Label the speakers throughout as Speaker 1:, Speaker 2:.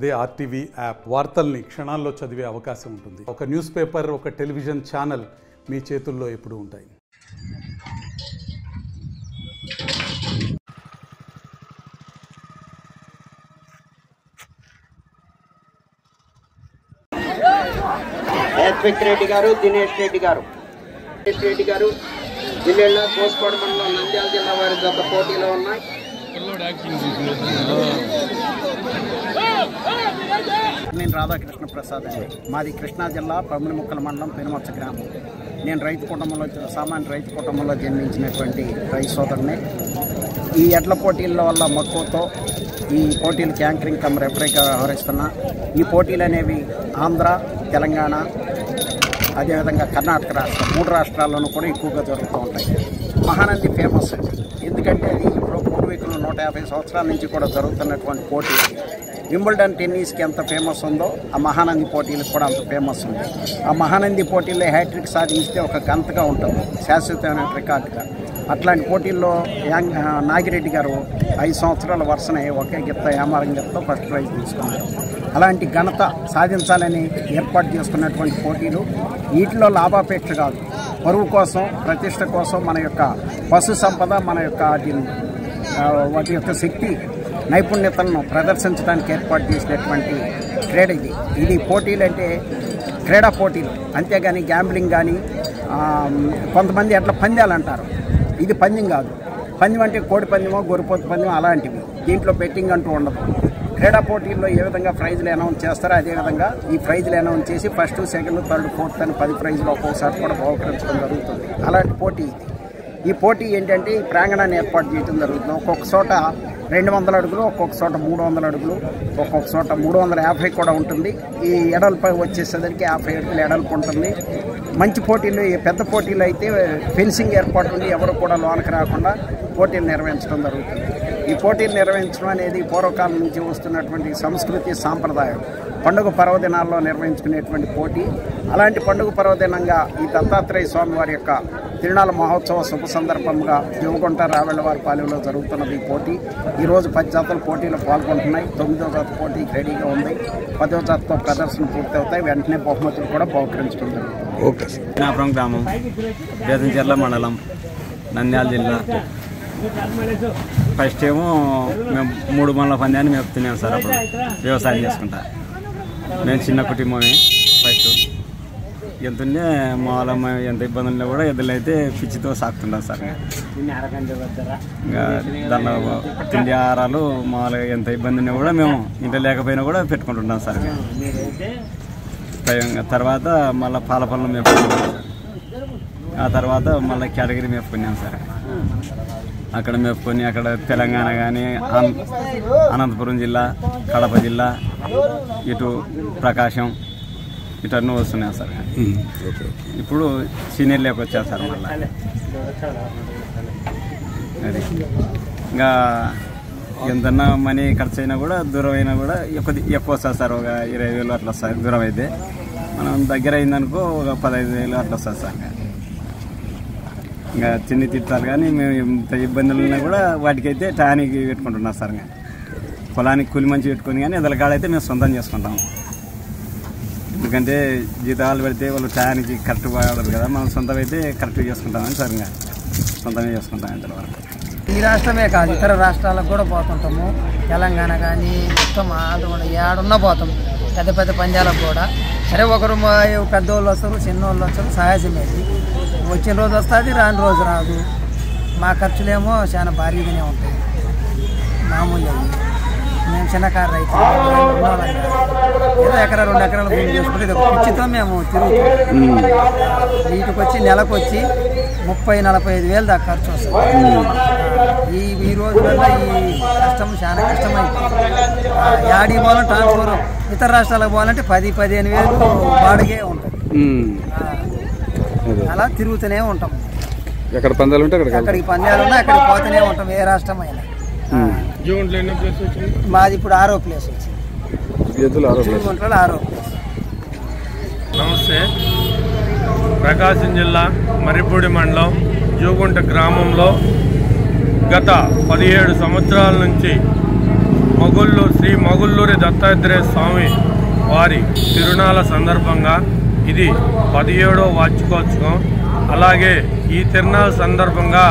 Speaker 1: అదే RTV app వార్తల్ని క్షణాల్లో చదివే అవకాశం ఉంటుంది. ఒక న్యూస్ పేపర్, ఒక టెలివిజన్ ఛానల్ మీ చేతుల్లో ఎప్పుడూ ఉంటాయి.
Speaker 2: రెడ్డి గారు, దినేష్ రెడ్డి గారు, జిల్లా కోస్కోడ మండలం నంద్యాల జిల్లా వారి గత పోటీలో ఉన్నాయి. నేను రాధాకృష్ణ ప్రసాద్ అండి. మాది కృష్ణా జిల్లా పమిడిముక్కల మండలం పెనుమచ్చ గ్రామం. నేను సామాన్య రైతు కుటుంబంలో జన్మించినటువంటి రైతు సోదరుని. ఈ ఎడ్ల పోటీల వల్ల మక్కువతో ఈ పోటీలు యాంకరింగ్ కమ్ రెఫరీగా వ్యవహరిస్తున్నా. ఈ పోటీలు అనేవి ఆంధ్ర, తెలంగాణ, అదేవిధంగా కర్ణాటక రాష్ట్రం, 3 రాష్ట్రాల్లోనూ కూడా ఎక్కువగా జరుగుతూ ఉంటాయి. మహానంది ఫేమస్ అండి. ఎందుకంటే అది ఇప్పుడు పూర్వీకులు 150 సంవత్సరాల నుంచి కూడా జరుగుతున్నటువంటి పోటీ. వింబుల్డన్ టెన్నిస్కి ఎంత ఫేమస్ ఉందో ఆ మహానంది పోటీలకు కూడా అంత ఫేమస్ ఉంది. ఆ మహానంది పోటీల్లో హ్యాట్రిక్ సాధిస్తే ఒక గంతగా ఉంటుంది, శాశ్వతమైన రికార్డుగా. అట్లాంటి పోటీల్లో నాగిరెడ్డి గారు 5 సంవత్సరాల వరుసనే ఒకే గిత్త యామారం గిత్త ఫస్ట్ ప్రైజ్ తీసుకున్నారు. అలాంటి ఘనత సాధించాలని ఏర్పాటు చేసుకున్నటువంటి పోటీలు. వీటిలో లాభాపేక్ష కాదు, పరువు కోసం, ప్రతిష్ట కోసం, మన యొక్క పశు సంపద, మన యొక్క వాటి యొక్క శక్తి నైపుణ్యతలను ప్రదర్శించడానికి ఏర్పాటు చేసినటువంటి క్రీడ ఇది. ఇది పోటీలు అంటే క్రీడా పోటీలు, అంతేగాని గ్యాంబ్లింగ్ కానీ కొంతమంది అట్లా పందాలు అంటారు. ఇది పందెం కాదు. పందెం అంటే కోడి పందెమో, గొర్రెపోతు పందెం అలాంటివి. దీంట్లో బెట్టింగ్ అంటూ ఉండదు. క్రీడా పోటీల్లో ఏ విధంగా ప్రైజులు అనౌన్స్ చేస్తారో అదేవిధంగా ఈ ప్రైజులు అనౌన్స్ చేసి 1st, 2nd, 3rd, 4th అని 10 ప్రైజులు ఒక్కొక్కసారి కూడా బహుకరించడం జరుగుతుంది. అలాంటి పోటీ ఇది. ఈ పోటీ ఏంటంటే ఈ ప్రాంగణాన్ని ఏర్పాటు చేయడం జరుగుతుంది. ఒక్కొక్క చోట 200 అడుగులు, ఒక్కొక్క చోట 300 అడుగులు, ఒక్కొక్క చోట 350 కూడా ఉంటుంది. ఈ ఎడల్పై వచ్చేసేసరికి 50 అడుగులు ఎడల్పు ఉంటుంది. మంచి పోటీలు, పెద్ద పోటీలు అయితే ఫెన్సింగ్ ఏర్పాటు ఉండి ఎవరు కూడా లోనకి రాకుండా పోటీలు నిర్వహించడం జరుగుతుంది. ఈ పోటీలు నిర్వహించడం అనేది పూర్వకాలం నుంచి వస్తున్నటువంటి సంస్కృతి, సాంప్రదాయం. పండుగ పర్వదినాల్లో నిర్వహించుకునేటువంటి పోటీ. అలాంటి పండుగ పర్వదినంగా ఈ దత్తాత్రేయ స్వామి వారి యొక్క తిరునాళ్ళ మహోత్సవ శుభ సందర్భంగా జోగుంట రావెళ్లవారిపాలెంలో జరుగుతున్నది ఈ పోటీ. ఈరోజు 10 జాతుల పోటీలో పాల్గొంటున్నాయి. 9వ జాత పోటీకి రెడీగా ఉంది. 10వ జాతతో ప్రదర్శన పూర్తవుతాయి. వెంటనే బహుమతులు కూడా బహుకరించడం జరుగుతుంది.
Speaker 3: ఓకే. నాపురం గ్రామం, బేతంచెర్ల మండలం, నంద్యాల జిల్లా. ఫస్ట్ ఏమో మేము 3 మండల పందాన్ని మేపుతున్నాం సార్. అప్పుడు వ్యవసాయం చేసుకుంటా. మేము చిన్న కుటుంబమే. ఫస్ట్ ఎంతుండే మామూలు ఎంత ఇబ్బందులు కూడా ఎద్దులు అయితే పిచ్చితో సాగుతుంటాం సార్. ఇంకా దానిలో తిండి ఆహారాలు మామూలుగా ఎంత ఇబ్బంది ఉన్నా కూడా మేము ఇంట్లో లేకపోయినా కూడా పెట్టుకుంటుంటాం సార్. తర్వాత మళ్ళీ పాల పనులు మేపుకున్నాం సార్. ఆ తర్వాత మళ్ళీ కేటగిరీ మేపుకున్నాం సార్. అక్కడ మేపుకొని అక్కడ తెలంగాణ కానీ, అనంతపురం జిల్లా, కడప జిల్లా, ఇటు ప్రకాశం ఇటన్నీ వస్తున్నాయి సార్. ఇప్పుడు సీనియర్ లేక వచ్చారు సార్. మళ్ళీ అది ఇంకా ఎంతన్నా మనీ ఖర్చు అయినా కూడా దూరం అయినా కూడా ఎక్కువ వస్తుంది సార్. ఒక 20,000 అట్లా వస్తుంది దూరం అయితే. మనం దగ్గర అయిందనుకో ఒక 15,000 అట్లా వస్తుంది సార్. ఇంకా చిన్ని తిట్టాలి కానీ మేము ఎంత ఇబ్బందులు ఉన్నా కూడా వాటికైతే టయానికి పెట్టుకుంటున్నాం సార్. పొలానికి కూలి మంచి పెట్టుకొని కానీ ఎదల కాడైతే మేము సొంతం చేసుకుంటాం. ఎందుకంటే జీతాలు పెడితే వాళ్ళు టయానికి కరెక్ట్ వాడదు కదా. మనం సొంతం అయితే కరెక్ట్ చేసుకుంటామని సార్. ఇంకా సొంతమే చేసుకుంటాం ఇంతవరకు.
Speaker 4: ఈ రాష్ట్రమే కాదు, ఇతర రాష్ట్రాలకు కూడా పోతుంటాము. తెలంగాణ కానీ మొత్తం ఆంధ్ర ఏడున్నా పోతాం. పెద్ద పెద్ద పంజాలకు కూడా. సరే ఒకరు పెద్దోళ్ళు వస్తారు, చిన్నోళ్ళు వస్తారు, సహజమేది. వచ్చిన రోజు వస్తుంది, రాని రోజు రాదు. మా ఖర్చులేమో చాలా భారీగానే ఉంటాయి. మామూలు మేము చిన్నకారు రైతు, ఏదో ఎకరా 2 ఎకరాలు భూమి చేసుకుంటే ఇది పిచ్చితో మేము తిరుగుతాం. వీటికి వచ్చి నెలకు వచ్చి 30-45 వేలు దాకా ఖర్చు వస్తుంది. ఈ రోజులలో ఈ కష్టం చాలా కష్టమైంది. యాడికి పోవాలంటే ట్రాన్స్ఫర్ ఇతర రాష్ట్రాలకు పోవాలంటే 10-15 వేలు బాడిగే ఉంటుంది. అలా తిరుగుతూనే ఉంటాం.
Speaker 3: ఎక్కడ పందాలు ఉంటే
Speaker 4: అక్కడికి పందాలు ఉన్నా అక్కడికి పోతూనే ఉంటాం. ఏ రాష్ట్రం అయినా. మాది ఇప్పుడు 6వ ప్లేస్ వచ్చింది. 6వ ప్లేస్.
Speaker 5: నమస్తే. ప్రకాశం జిల్లా మర్రిపూడి మండలం జోగుంట గ్రామంలో గత 17 సంవత్సరాల నుంచి శ్రీ మొగుళ్ళూరి దత్తాత్రేయ స్వామి వారి తిరునాళ్ళ సందర్భంగా ఇది 17వ వార్షికోత్సవం. అలాగే ఈ తిరునాళ్ళ సందర్భంగా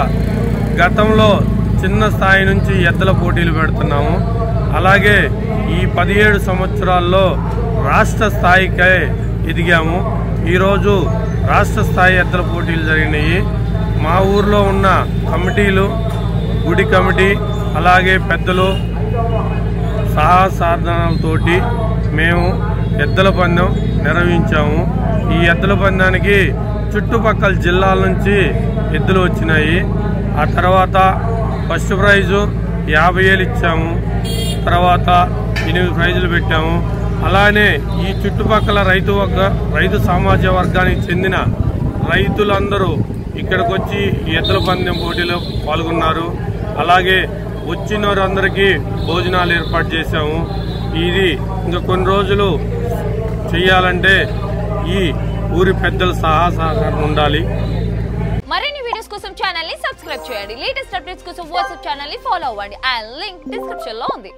Speaker 5: గతంలో చిన్న స్థాయి నుంచి ఎద్దుల పోటీలు పెడుతున్నాము. అలాగే ఈ 17 సంవత్సరాల్లో రాష్ట్ర స్థాయికే ఎదిగాము. ఈరోజు రాష్ట్ర స్థాయి ఎద్దుల పోటీలు జరిగినాయి. మా ఊర్లో ఉన్న కమిటీలు, గుడి కమిటీ, అలాగే పెద్దలు సాధనాలతోటి మేము ఎద్దుల పందెం నిర్వహించాము. ఈ ఎద్దుల పందానికి చుట్టుపక్కల జిల్లాల నుంచి ఎద్దులు వచ్చినాయి. ఆ తర్వాత ఫస్ట్ ప్రైజు 50,000 ఇచ్చాము. తర్వాత 8 ప్రైజులు పెట్టాము. అలానే ఈ చుట్టుపక్కల రైతు సమాజ వర్గానికి చెందిన రైతులందరూ ఇక్కడికి వచ్చి ఈ ఎద్దుల పందెం పోటీలో పాల్గొన్నారు. అలాగే వచ్చిన వారందరికీ భోజనాలు ఏర్పాటు చేశాము. ఇది ఇంకా కొన్ని రోజులు చేయాలంటే ఈ ఊరి పెద్దల సహకారం ఉండాలి.
Speaker 6: మరిన్ని వీడియోస్ కోసం ఛానల్ ని సబ్స్క్రైబ్ చేయండి. లేటెస్ట్ అప్డేట్స్ కోసం వాట్సాప్ ఛానల్ ని ఫాలో అవ్వండి. ఆ లింక్ డిస్క్రిప్షన్ లో ఉంది.